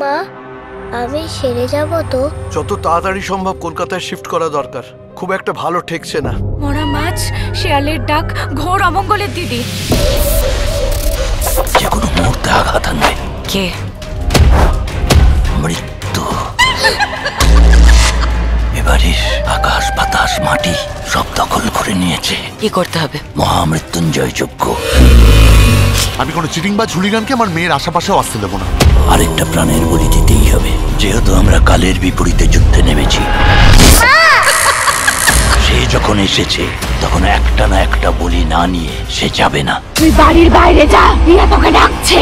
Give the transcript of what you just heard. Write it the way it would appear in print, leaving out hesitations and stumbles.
মা, আমি সেরে যাব তো? যত তাড়াতাড়ি সম্ভব কলকাতায় শিফট করা দরকার। খুব একটা ভালো ঠেকছে না। মরা মাছ, শেয়ালের ডাক, ঘোর অমঙ্গলের দিদি। যে কোনো মুহূর্তে আঘাত আনবে। কে? মৃত্যু। এবারের আকাশ বাতাস মাটি সব দখল করে নিয়েছে। কি করতে হবে? মহামৃত্যুঞ্জয় যজ্ঞ। আমি কোনো চিটিং বা ঝুলিগানকে আমার মেয়ের আশেপাশেও আসতে দেবো না। আরেকটা প্রাণের বলি দিতেই হবে, যেহেতু আমরা কালের বিপরীতে যুদ্ধে নেমেছি। সে যখন এসেছে তখন একটা না একটা বলি না নিয়ে সে যাবে না। তুই বাড়ির বাইরে যা, রিয়া তোকে ডাকছে।